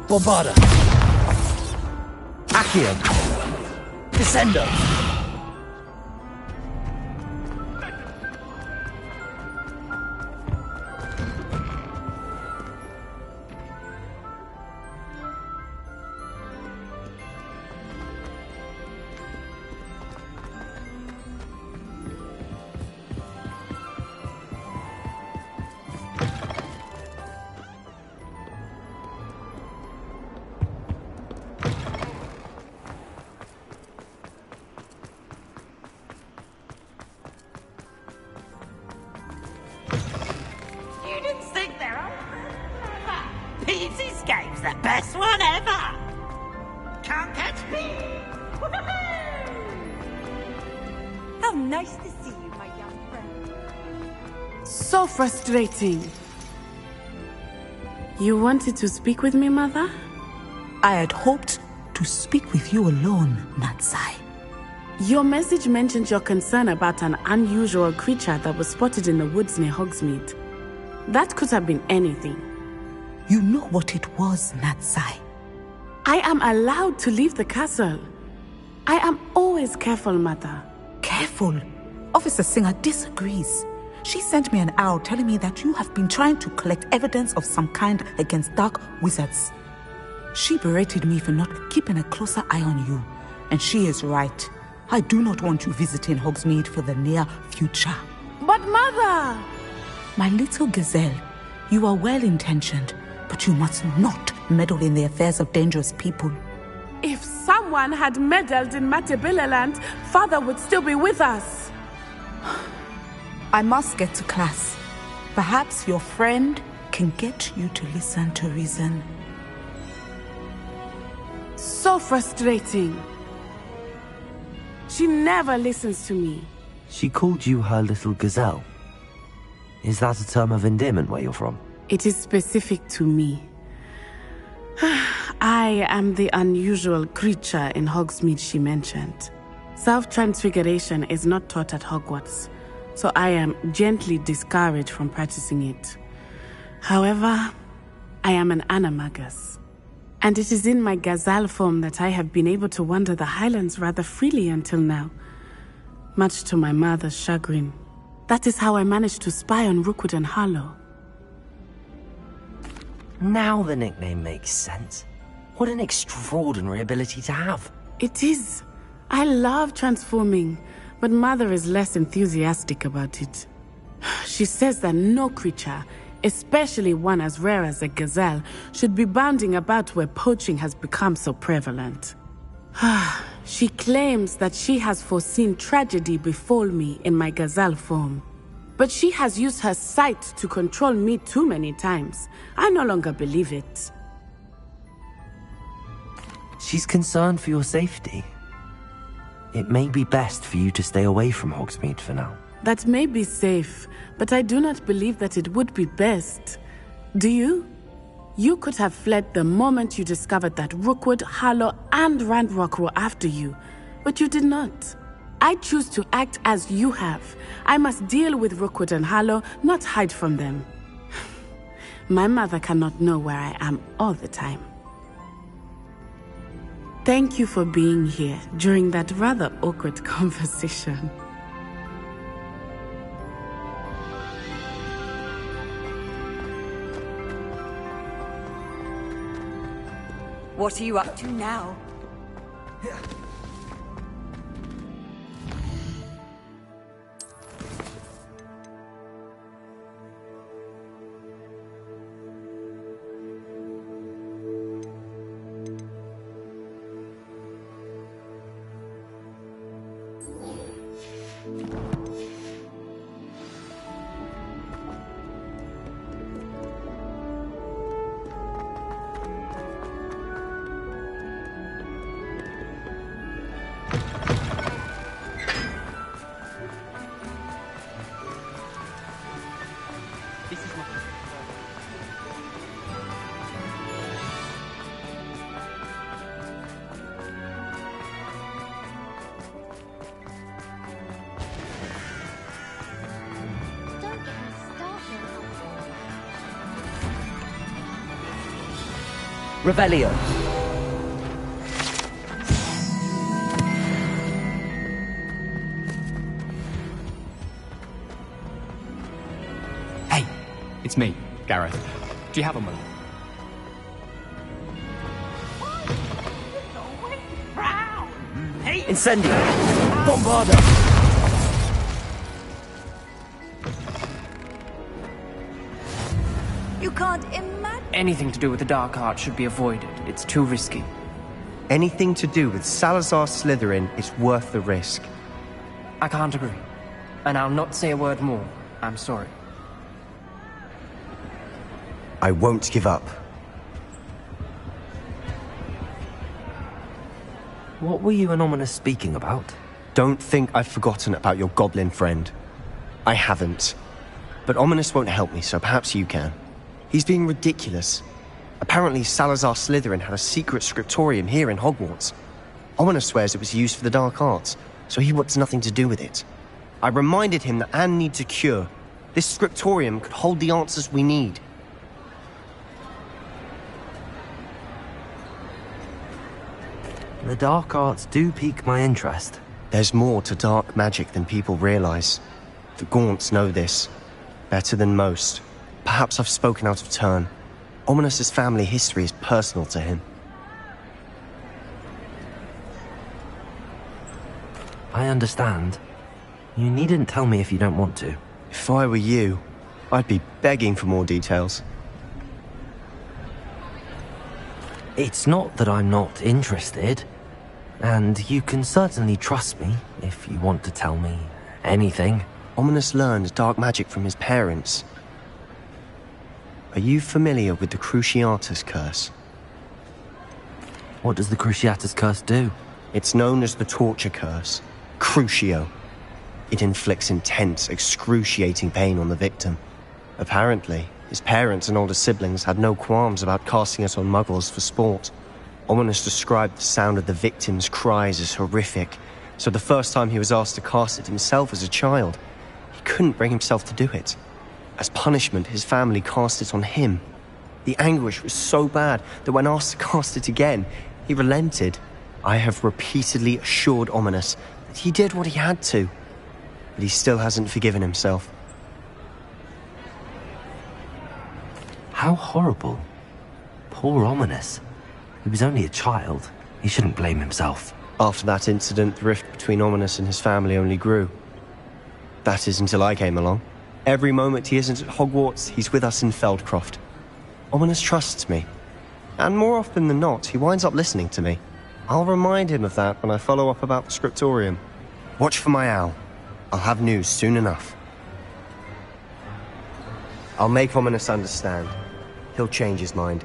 Bombarda! Accio! Descendo! Pete's Escape's the best one ever! Can't catch me! How nice to see you, my young friend. So frustrating. You wanted to speak with me, Mother? I had hoped to speak with you alone, Natsai. Your message mentioned your concern about an unusual creature that was spotted in the woods near Hogsmeade. That could have been anything. You know what it was, Natsai. I am allowed to leave the castle. I am always careful, Mother. Careful? Officer Singer disagrees. She sent me an owl telling me that you have been trying to collect evidence of some kind against dark wizards. She berated me for not keeping a closer eye on you. And she is right. I do not want you visiting Hogsmeade for the near future. But Mother! My little gazelle, you are well-intentioned, but you must not meddle in the affairs of dangerous people. If someone had meddled in Matabeleland, Father would still be with us. I must get to class. Perhaps your friend can get you to listen to reason. So frustrating. She never listens to me. She called you her little gazelle. Is that a term of endearment where you're from? It is specific to me. I am the unusual creature in Hogsmeade she mentioned. Self-transfiguration is not taught at Hogwarts, so I am gently discouraged from practicing it. However, I am an animagus, and it is in my gazelle form that I have been able to wander the Highlands rather freely until now, much to my mother's chagrin. That is how I managed to spy on Rookwood and Harlow. Now the nickname makes sense. What an extraordinary ability to have. It is. I love transforming, but Mother is less enthusiastic about it. She says that no creature, especially one as rare as a gazelle, should be bounding about where poaching has become so prevalent. She claims that she has foreseen tragedy befall me in my gazelle form. But she has used her sight to control me too many times. I no longer believe it. She's concerned for your safety. It may be best for you to stay away from Hogsmeade for now. That may be safe, but I do not believe that it would be best. Do you? You could have fled the moment you discovered that Rookwood, Harlow, and Ranrock were after you, but you did not. I choose to act as you have. I must deal with Rookwood and Harlow, not hide from them. My mother cannot know where I am all the time. Thank you for being here during that rather awkward conversation. What are you up to now? Revelio. Hey, it's me, Gareth. Do you have a moment? Incendio! Bombarda! You can't imagine. Anything to do with the Dark Art should be avoided. It's too risky. Anything to do with Salazar Slytherin is worth the risk. I can't agree. And I'll not say a word more. I'm sorry. I won't give up. What were you and Ominis speaking about? Don't think I've forgotten about your goblin friend. I haven't. But Ominis won't help me, so perhaps you can. He's being ridiculous. Apparently Salazar Slytherin had a secret scriptorium here in Hogwarts. Ominis swears it was used for the dark arts, so he wants nothing to do with it. I reminded him that Anne needs a cure. This scriptorium could hold the answers we need. The dark arts do pique my interest. There's more to dark magic than people realize. The Gaunts know this. Better than most. Perhaps I've spoken out of turn. Ominis' family history is personal to him. I understand. You needn't tell me if you don't want to. If I were you, I'd be begging for more details. It's not that I'm not interested. And you can certainly trust me if you want to tell me anything. Ominis learned dark magic from his parents. Are you familiar with the Cruciatus Curse? What does the Cruciatus Curse do? It's known as the Torture Curse. Crucio. It inflicts intense, excruciating pain on the victim. Apparently, his parents and older siblings had no qualms about casting it on muggles for sport. Ominis described the sound of the victim's cries as horrific, so the first time he was asked to cast it himself as a child, he couldn't bring himself to do it. As punishment, his family cast it on him. The anguish was so bad that when asked to cast it again, he relented. I have repeatedly assured Ominis that he did what he had to, but he still hasn't forgiven himself. How horrible. Poor Ominis. He was only a child. He shouldn't blame himself. After that incident, the rift between Ominis and his family only grew. That is until I came along. Every moment he isn't at Hogwarts, he's with us in Feldcroft. Ominis trusts me. And more often than not, he winds up listening to me. I'll remind him of that when I follow up about the scriptorium. Watch for my owl. I'll have news soon enough. I'll make Ominis understand. He'll change his mind.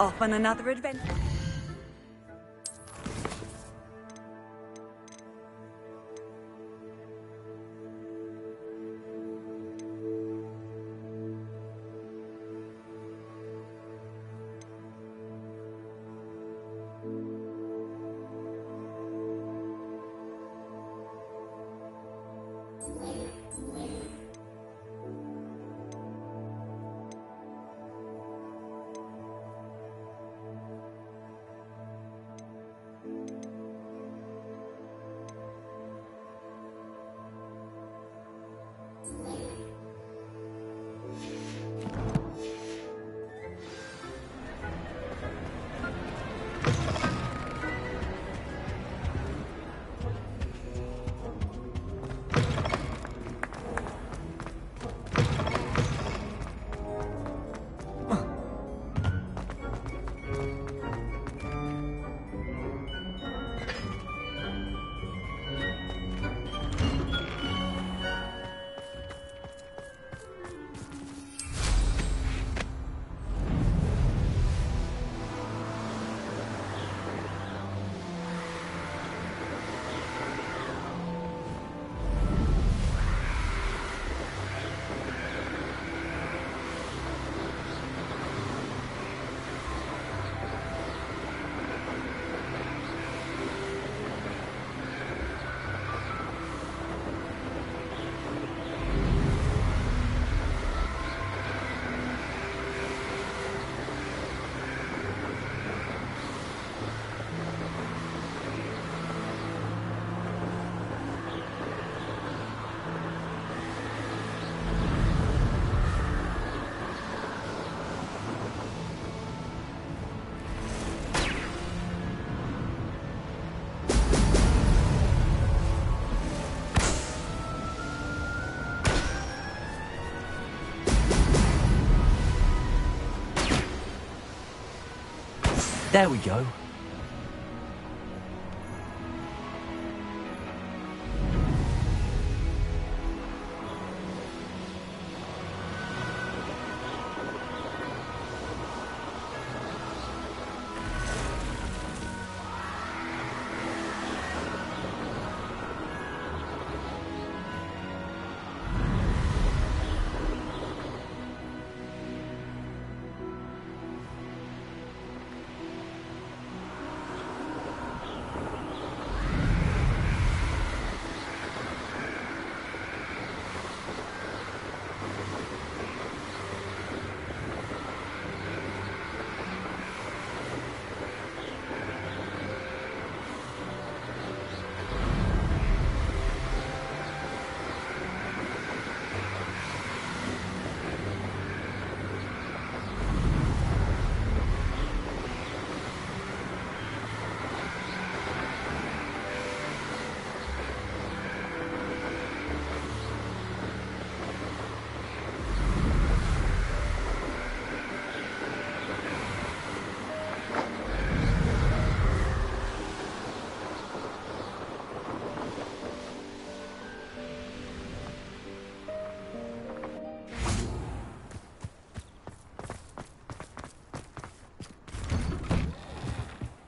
Off on another adventure. There we go.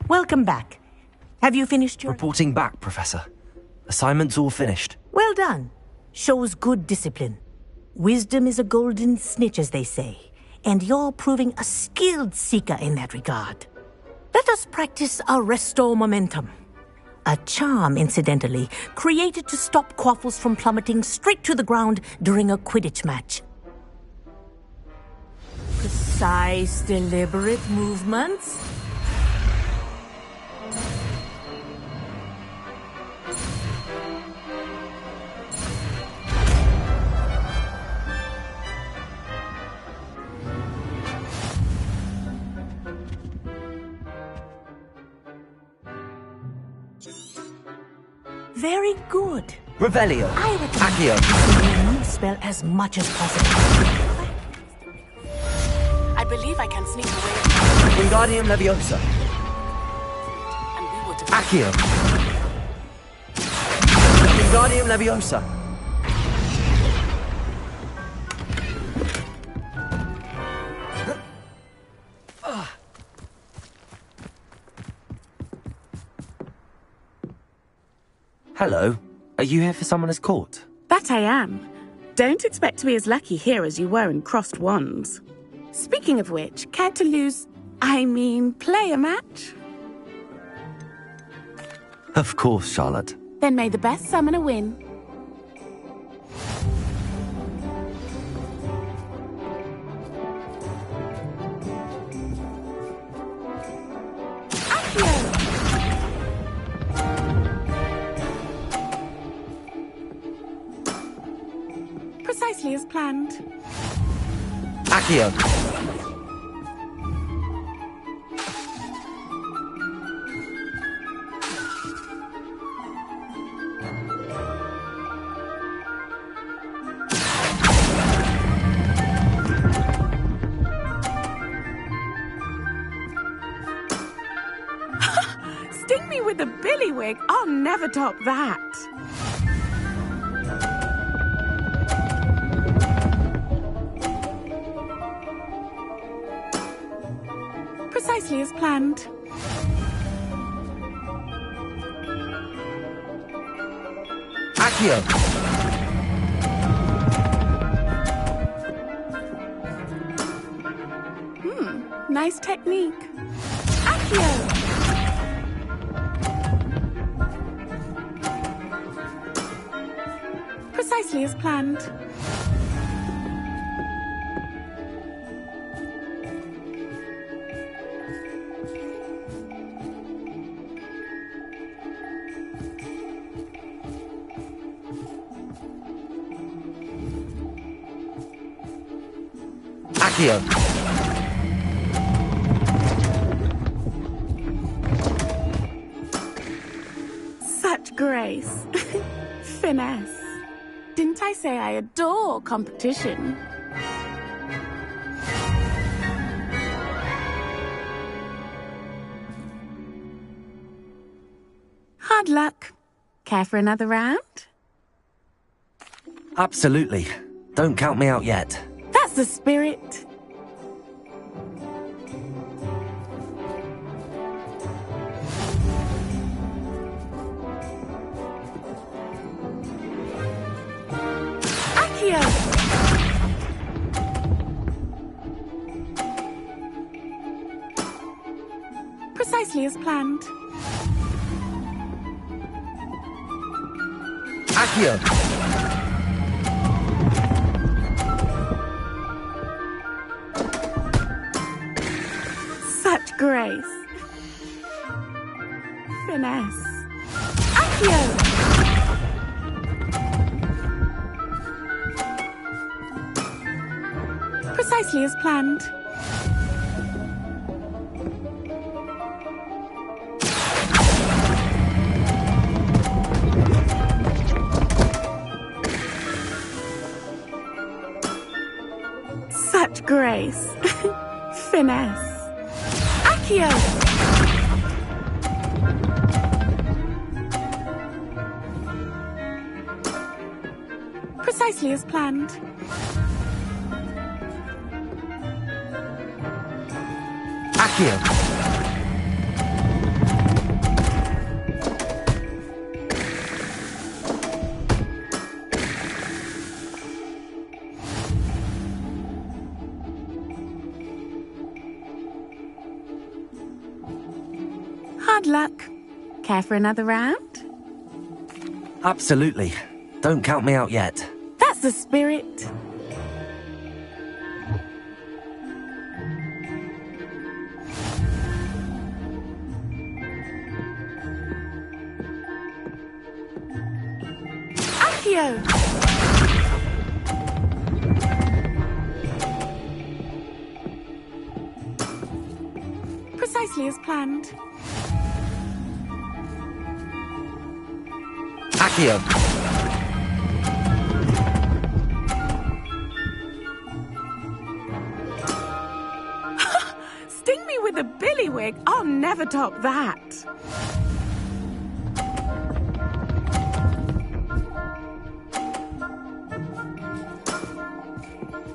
Welcome back. Have you finished your... Reporting back, Professor. Assignment's all finished. Well done. Shows good discipline. Wisdom is a golden snitch, as they say, and you're proving a skilled seeker in that regard. Let us practice our Restore Momentum. A charm, incidentally, created to stop Quaffles from plummeting straight to the ground during a Quidditch match. Precise, deliberate movements. Very good. Revelio. I recommend Accio. you new spell as much as possible. I believe I can sneak away. Wingardium Leviosa. And we will Accio. Wingardium Leviosa. Hello. Are you here for Summoner's Court? That I am. Don't expect to be as lucky here as you were in Crossed Wands. Speaking of which, care to play a match? Of course, Charlotte. Then may the best summoner win. Precisely as planned. Accio. Sting me with a billywig. I'll never top that. Precisely as planned. Accio. Nice technique. Accio. Precisely as planned. Accio. Such grace. Finesse. Didn't I say I adore competition? Hard luck. Care for another round? Absolutely. Don't count me out yet. That's the spirit. Accio! Precisely as planned. Accio! Such grace. Finesse. Accio! Precisely as planned. Such grace. Finesse. Accio! Precisely as planned. Accio! Hard luck. Care for another round? Absolutely. Don't count me out yet. That's the spirit. Accio! Precisely as planned. Accio! Sting me with a billywig. I'll never top that.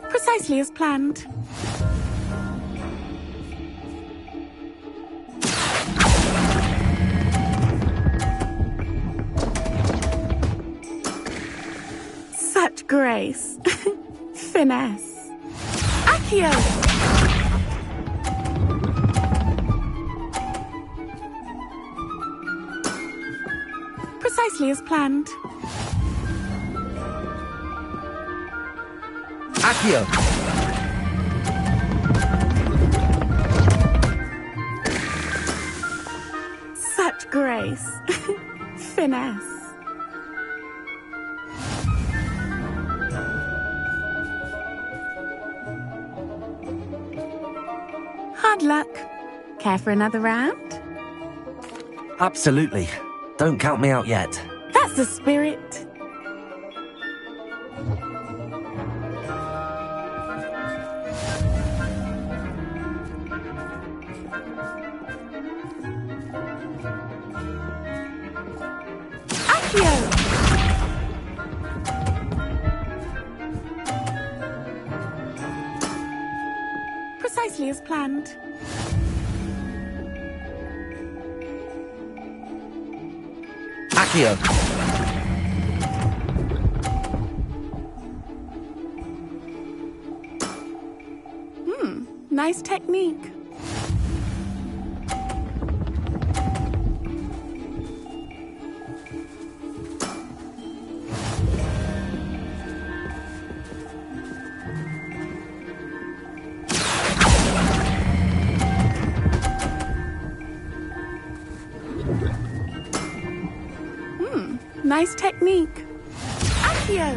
Precisely as planned. Such grace. Finesse. Accio! Precisely as planned. Accio! Such grace. Finesse. Hard luck. Care for another round? Absolutely. Don't count me out yet. That's the spirit. Accio! Precisely as planned. Accio! Nice technique. Nice technique. Accio!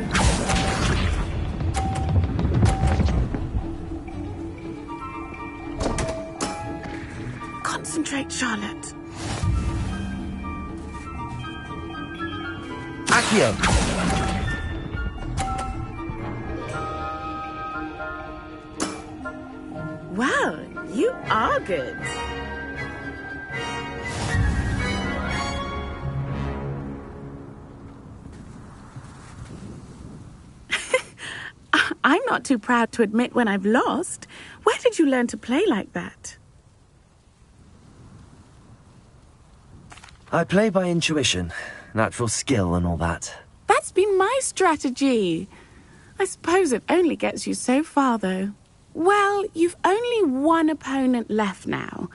Concentrate, Charlotte. Accio! Wow, you are good. not too proud to admit when I've lost. Where did you learn to play like that? I play by intuition, natural skill and all that. That's been my strategy. I suppose it only gets you so far, though. Well, you've only one opponent left now.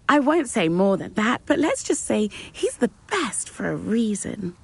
I won't say more than that, but let's just say he's the best for a reason.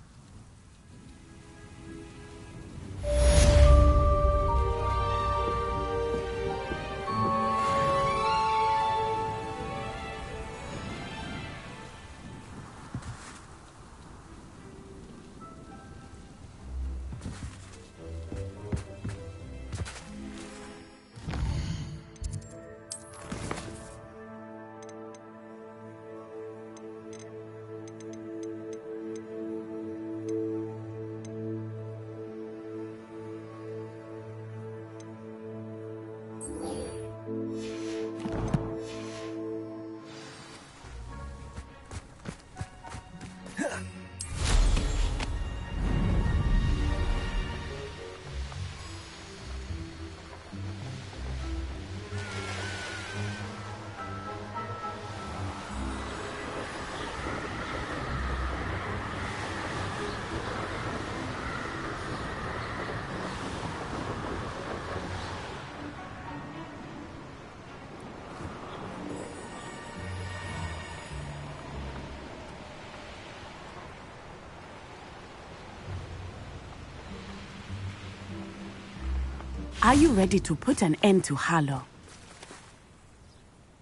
Are you ready to put an end to Harlow?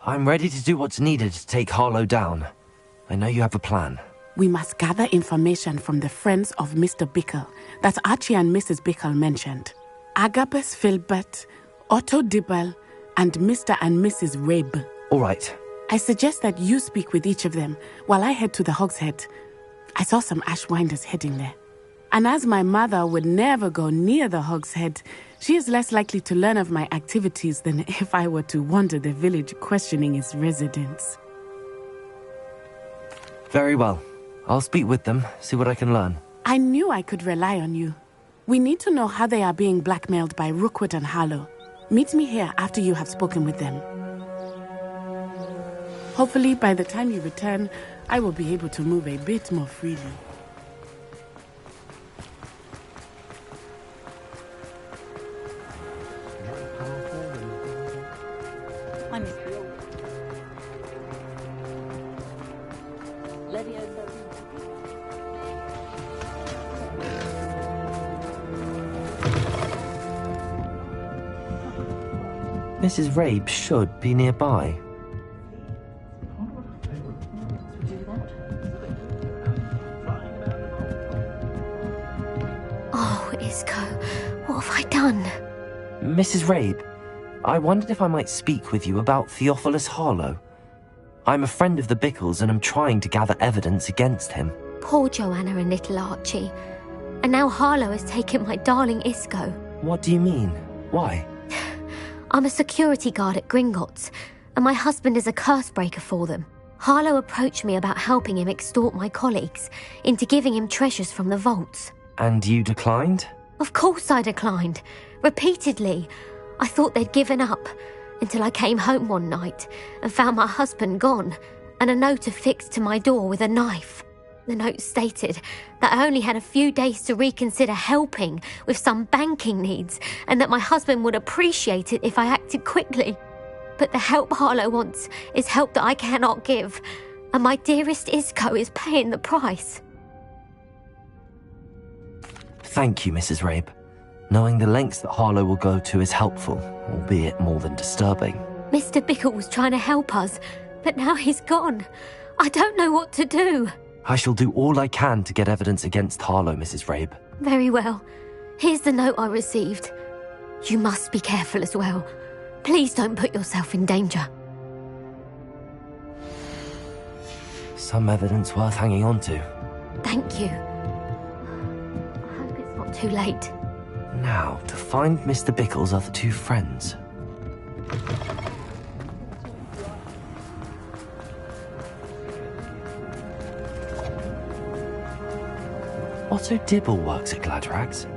I'm ready to do what's needed to take Harlow down. I know you have a plan. We must gather information from the friends of Mr. Bickle that Archie and Mrs. Bickle mentioned. Agabus Filbert, Otto Dibble, and Mr. and Mrs. Rabe. All right. I suggest that you speak with each of them while I head to the Hogshead. I saw some Ashwinders heading there. And as my mother would never go near the Hogshead, she is less likely to learn of my activities than if I were to wander the village questioning its residents. Very well. I'll speak with them, see what I can learn. I knew I could rely on you. We need to know how they are being blackmailed by Rookwood and Harlow. Meet me here after you have spoken with them. Hopefully, by the time you return, I will be able to move a bit more freely. Mrs. Rabe should be nearby. Oh, Isco, what have I done? Mrs. Rabe, I wondered if I might speak with you about Theophilus Harlow. I'm a friend of the Bickles and I'm trying to gather evidence against him. Poor Joanna and little Archie. And now Harlow has taken my darling Isco. What do you mean? Why? I'm a security guard at Gringotts, and my husband is a curse breaker for them. Harlow approached me about helping him extort my colleagues into giving him treasures from the vaults. And you declined? Of course I declined. Repeatedly. I thought they'd given up, until I came home one night and found my husband gone, and a note affixed to my door with a knife. The note stated that I only had a few days to reconsider helping with some banking needs, and that my husband would appreciate it if I acted quickly. But the help Harlow wants is help that I cannot give, and my dearest Isco is paying the price. Thank you, Mrs. Rabe. Knowing the lengths that Harlow will go to is helpful, albeit more than disturbing. Mr. Bickle was trying to help us, but now he's gone. I don't know what to do. I shall do all I can to get evidence against Harlow, Mrs. Rabe. Very well. Here's the note I received. You must be careful as well. Please don't put yourself in danger. Some evidence worth hanging on to. Thank you. I hope it's not too late. Now, to find Mr. Bickle's other two friends. Otto Dibble works at Gladrags.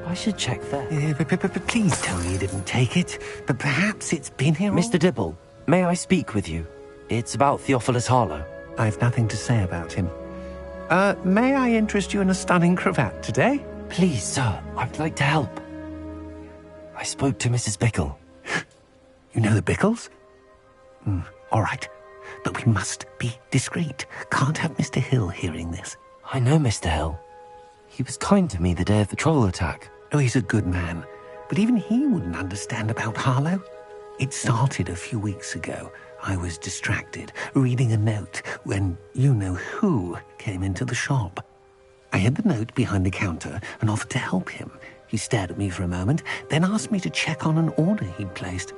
I should check there. But please tell me you didn't take it. But perhaps it's been here Mr. Dibble, may I speak with you? It's about Theophilus Harlow. I've nothing to say about him. May I interest you in a stunning cravat today? Please, sir, I'd like to help. I spoke to Mrs. Bickle. You know the Bickles? All right. But we must be discreet. Can't have Mr. Hill hearing this. I know Mr. Hill. He was kind to me the day of the troll attack. Oh, he's a good man. But even he wouldn't understand about Harlow. It started a few weeks ago. I was distracted, reading a note, when you-know-who came into the shop. I hid the note behind the counter and offered to help him. He stared at me for a moment, then asked me to check on an order he'd placed.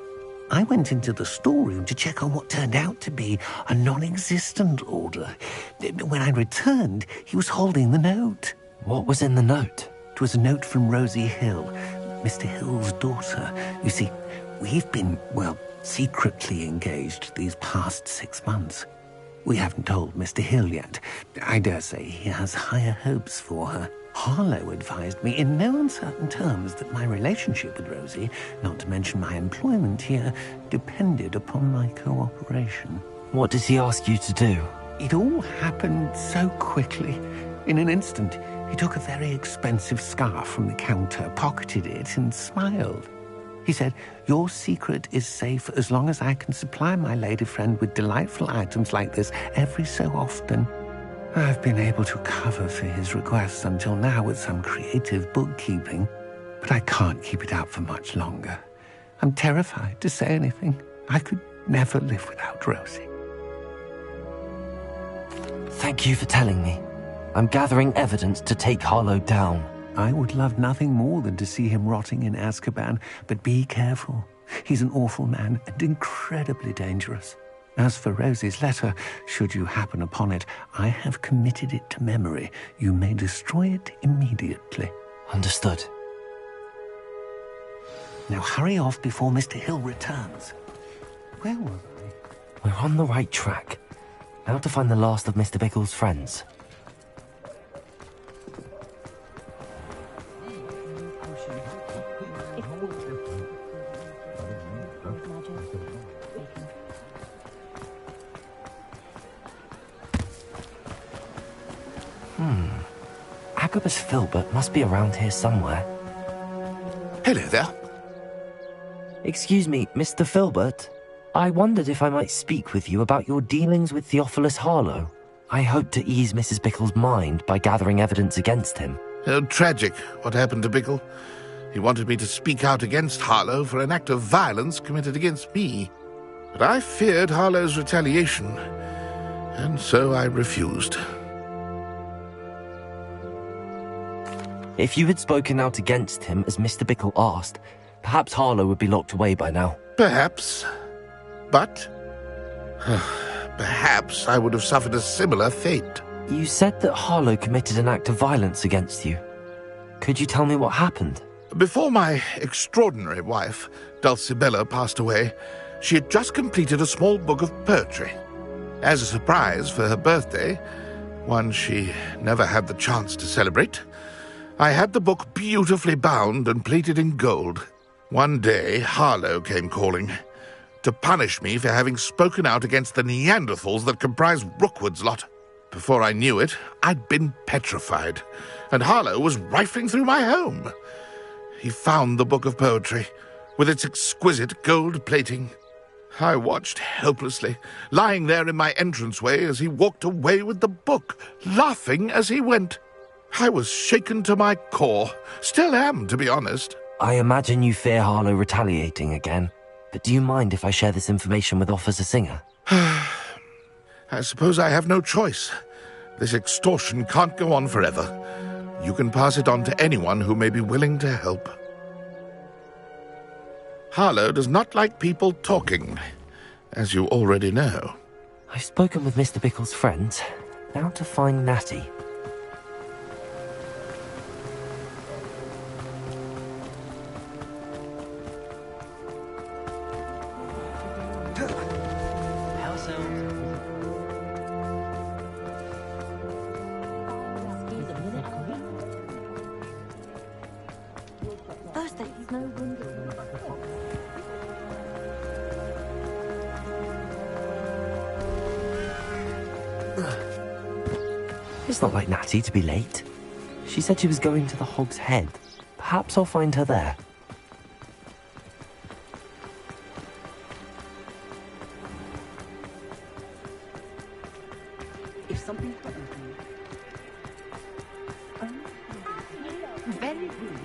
I went into the storeroom to check on what turned out to be a non-existent order. When I returned, he was holding the note. What was in the note? It was a note from Rosie Hill, Mr. Hill's daughter. You see, we've been, secretly engaged these past 6 months. We haven't told Mr. Hill yet. I dare say he has higher hopes for her. Harlow advised me in no uncertain terms that my relationship with Rosie, not to mention my employment here, depended upon my cooperation. What does he ask you to do? It all happened so quickly. In an instant, he took a very expensive scarf from the counter, pocketed it, and smiled. He said, "Your secret is safe as long as I can supply my lady friend with delightful items like this every so often." I've been able to cover for his requests until now with some creative bookkeeping, but I can't keep it up for much longer. I'm terrified to say anything. I could never live without Rosie. Thank you for telling me. I'm gathering evidence to take Harlow down. I would love nothing more than to see him rotting in Azkaban, but be careful. He's an awful man and incredibly dangerous. As for Rosie's letter, should you happen upon it, I have committed it to memory. You may destroy it immediately. Understood. Now hurry off before Mr. Hill returns. Where were we? We're on the right track. Now to find the last of Mr. Bickle's friends. Agabus Filbert must be around here somewhere. Hello there. Excuse me, Mr. Filbert. I wondered if I might speak with you about your dealings with Theophilus Harlow. I hope to ease Mrs. Bickle's mind by gathering evidence against him. Oh, tragic what happened to Bickle. He wanted me to speak out against Harlow for an act of violence committed against me. But I feared Harlow's retaliation, and so I refused. If you had spoken out against him as Mr. Bickle asked, perhaps Harlow would be locked away by now. Perhaps. But perhaps I would have suffered a similar fate. You said that Harlow committed an act of violence against you. Could you tell me what happened? Before my extraordinary wife, Dulcibella, passed away, she had just completed a small book of poetry. As a surprise for her birthday, one she never had the chance to celebrate, I had the book beautifully bound and plated in gold. One day, Harlow came calling to punish me for having spoken out against the Neanderthals that comprise Rookwood's lot. Before I knew it, I'd been petrified, and Harlow was rifling through my home. He found the book of poetry, with its exquisite gold plating. I watched helplessly, lying there in my entranceway as he walked away with the book, laughing as he went. I was shaken to my core. Still am, to be honest. I imagine you fear Harlow retaliating again, but do you mind if I share this information with Officer Singer? I suppose I have no choice. This extortion can't go on forever. You can pass it on to anyone who may be willing to help. Harlow does not like people talking, as you already know. I've spoken with Mr. Bickle's friends. Now to find Natty. There's no window. It's not like Natty to be late. She said she was going to the Hog's Head. Perhaps I'll find her there. If something's happened to you. Very good.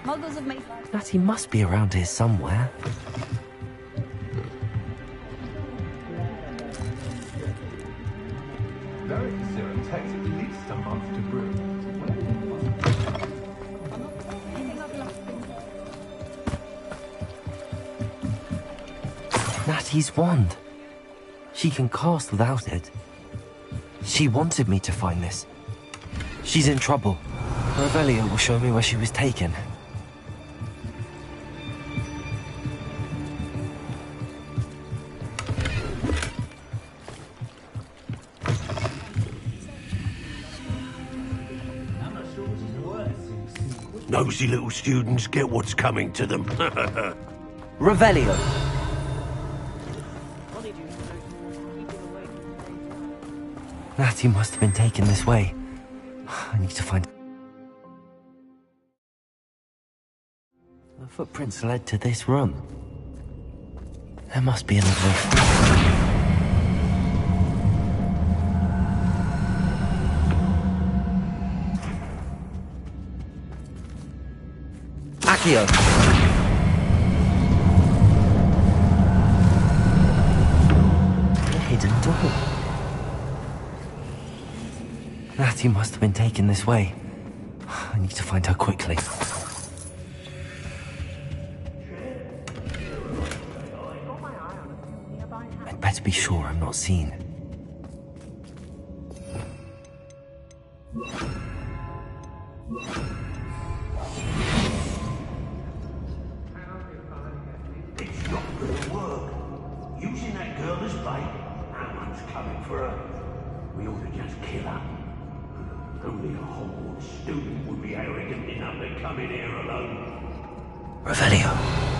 Muggles have made life. Natty must be around here somewhere. Very syrup takes at least a month to brew. Natty's wand. She can cast without it. She wanted me to find this. She's in trouble. Revelio will show me where she was taken. Nosy little students get what's coming to them. Revelio! Natty must have been taken this way. I need to find... The footprints led to this room. There must be another way through. Accio! The hidden door. Natty must have been taken this way. I need to find her quickly. I'd better be sure I'm not seen. It's not gonna work. Using that girl as bait, no one's coming for her. We ought to just kill her. Only a Hogwarts student would be arrogant enough to come in here alone. Revelio.